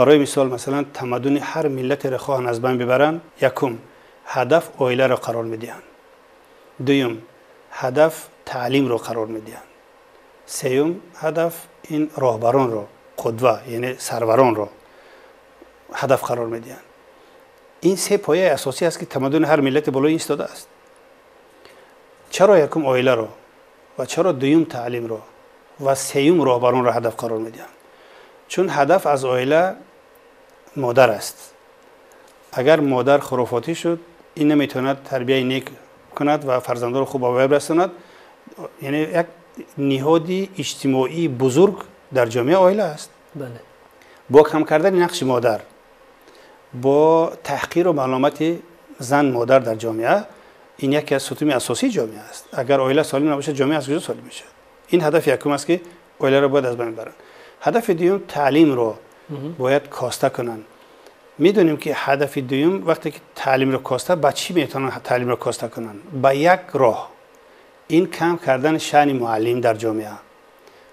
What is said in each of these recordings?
برای مثال مثلا تمدن هر ملت را خواهند از بین ببرن، یکم هدف عائله را قرار میدهند، دوم هدف تعلیم را قرار میدهند، سوم هدف این راهبران را، قدوه یعنی سروران را هدف قرار میدهند. این سه پایه اساسی است که تمدن هر ملت بالای ایستاده است. چرا یکم عائله را و چرا دوم تعلیم را و سوم راهبران را هدف قرار میدهند؟ چون هدف از عائله مادر است. اگر مادر خرافاتی شد، این نمیتواند تربیت نیک کند و فرزندان را خوب آویزه برساند. یعنی یک نهادی اجتماعی بزرگ در جامعه عائله است. بله. با کم کردن نقش مادر، با تحقیر و ملامت زن مادر در جامعه، این یکی از ستون اساسی جامعه است. اگر عائله سالم نباشه، جامعه از کجا سالم میشه؟ این هدف یکم است که عائله را باید از بین ببرند. هدف دوم تعلیم را باید کاسته کنند. میدونیم که هدف دوم وقتی که تعلیم را کاسته، با چی میتونن تعلیم را کاسته کنند؟ با یک راه، این کم کردن شأن معلم در جامعه،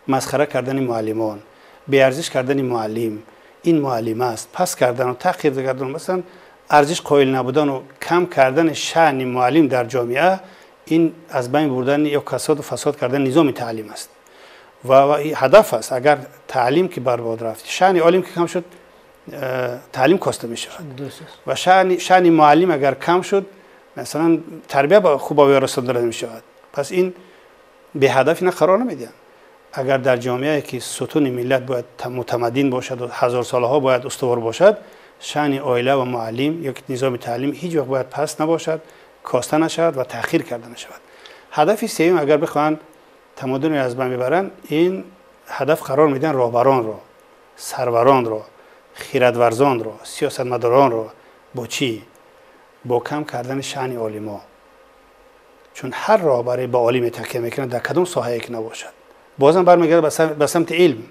مسخره کردن معلمان، بی‌ارزش کردن معلم، این معلم است، پس کردن و تحقیر کردن، مثلا ارزش قائل نبودن و کم کردن شأن معلم در جامعه، این از بین بردن یا کساد و فساد کردن نظام تعلیم است و هدف است. اگر تعلیم که برباد رفت، شأن عالم که کم شد، تعلیم کاسته می شود و شأن معلم اگر کم شد، مثلا تربیت خوب آویزه رسانده نمی شود. پس این به هدف اینا قرار نمیدن. اگر در جامعه که ستون ملت باید متمدن باشد و هزار سالها باید استوار باشد، شأن عائله و معلم یا نظام تعلیم هیچ وقت باید پست نباشد، کاسته نشود و تأخیر کرده نشود. هدف سوم اگر بخواهند تمدن را از بین ببرند، این هدف قرار میدن راهبران را، سروران را، خیرتورزان را، سیاستمداران را. با چی؟ با کم کردن شأن عالما. چون هر راهبری با عالم تکیه میکنه در کدام ساحه که نباشد، بازم برمیگرده به سمت علم.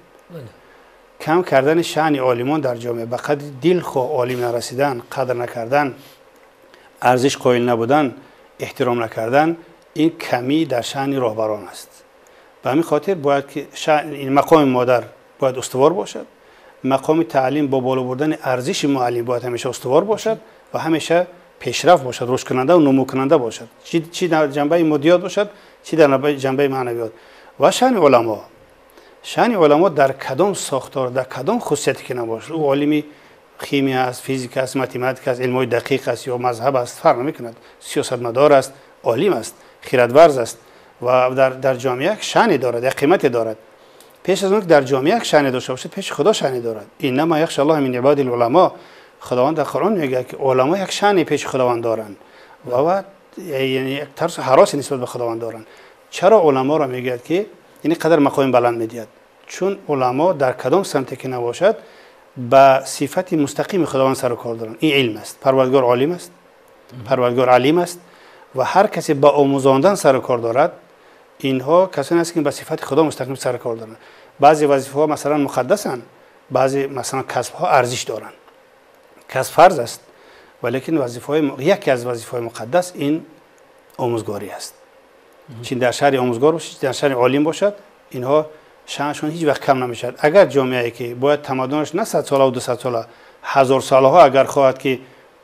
کم کردن شأن عالمان در جامعه، به قدر دلخواه عالم نرسیدن، قدر نکردن، ارزش قائل نبودن، احترام نکردن، این کمی در شأن راهبران است. به همین خاطر باید که این مقام مادر باید استوار باشد، مقام تعلیم با بالا بردن ارزش معلم باید همیشه استوار باشد و همیشه پیشرفت باشد، رشد کننده و نمو کننده باشد، چی در جنبه مادیات باشد، چی در جنبه معنویات. و شأن علما، شأن علما در کدام ساختار، در کدام خصوصیتی که نباشد، او عالم شیمی است، فیزیک است، متمتیک است، علم دقیق است یا مذهب است، فرق نمی‌کند، سیاستمدار است، عالم است، خیرتورز است و در جامعه شأن دارد، یک قیمت دارد. پیش از اون که در جامعه شأن داشته باشد، پیش خدا شأن دارد. انما یخشی الله من عباد العلماء. خداوند در قرآن میگه که علما یک شأن پیش خداوند دارند و یعنی یک ترس هراس نسبت به خداوند دارند. چرا علما را میگه که یعنی قدر مقام بلند میدید؟ چون علما در کدام سمتی که نباشد، با صفت مستقیم خداوند سر و کار دارند. این علم است. پروردگار عالم است، پروردگار علیم است و هر کسی با آموزاندن سر و کار دارد، اینها کسانی هستند که با صفت خدا مستقیم سر و کار دارند. بعضی وظیفه‌ها مثلا مقدسند، بعضی مثلا کسب‌ها ارزش دارند. کسب فرض است، ولیکن یکی از وظیفه‌های مقدس این آموزگاری است. چون در شهر آموزگار باشد، در شهر عالم باشد، اینها شأنشون هیچ وقت کم نمیشد. اگر جامعه‌ای که باید تمدنش نه 100 ساله و 200 ساله، هزار سالها اگر خواهد که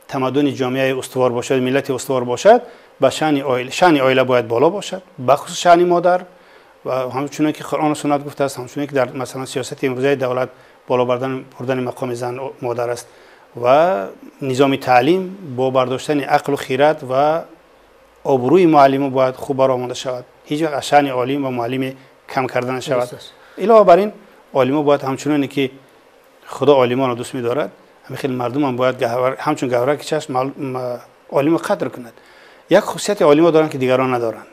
تمدن جامعه استوار باشد، ملت استوار باشد، با شأن عائله باید بالا باشد، بخصوص شأن مادر و همچنین که قرآن و سنت گفته است، همچنین که در مثلا سیاست امروزی دولت بالا بردن مقام زن و مادر است و نظام تعلیم با برداشتن عقل و خیرت و آبروی معلم باید خوب برآورده شود. هیچ وقت شأن عالم و معلم کم کردن شود. علاوه بر این، عالم باید همچنانی که خدا عالمان را دوست می‌دارد، همین مردم هم باید همچون گوهر که چشم عالم قدر کند. یک خصوصیت عالم دارند که دیگران ندارند.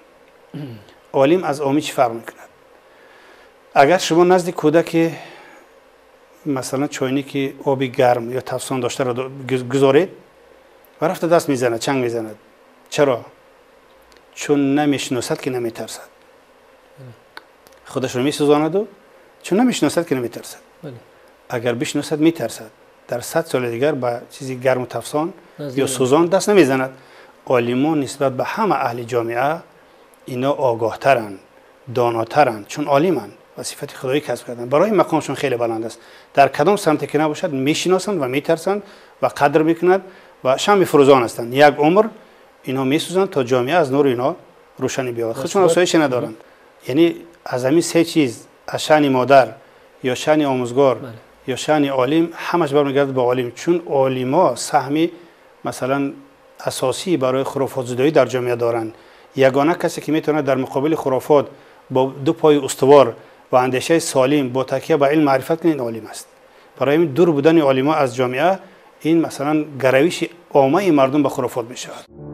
عالم از عامی چه فرق می‌کند؟ اگر شما نزد کودک مثلا چاینک آب گرم یا تفسان داشته را گذارید و رفته دست میزنه، چنگ میزند. چرا؟ چون نمیشناسد که نمیترسد. خودش رو میسوزاند و چون نمیشناسد که نمیترسد. اگر بشناسد میترسد. در 100 سال دیگر با چیزی گرم و تفسان یا سوزان دست نمیزند. عالمان نسبت به همه اهل جامعه اینا آگاهترند، داناترند، چون عالمند. و صفت خدایی کسب کردن. برای مقامشون خیلی بلند است. در کدام سمتی که نباشد میشناسند و میترسند و قدر میکنند و شمع فروزان هستند. یک عمر اینا میسوزند تا جامعه از نور اینا روشنی بیاورد. خودشون آسایش ندارند. یعنی از همین سه چیز، از شأن مادر یا شأن آموزگار یا شأن عالم، همش برمیگرده به عالم. چون عالما سهمی مثلا اساسی برای خرافات زدایی در جامعه دارند. یگانه کسی که میتونه در مقابل خرافات با دو پای استوار و اندیشه سالم با تکیه به علم معرفت کنه، این عالم است. برای این دور بودن عالما از جامعه این مثلا گرویش عامه مردم به خرافات میشود.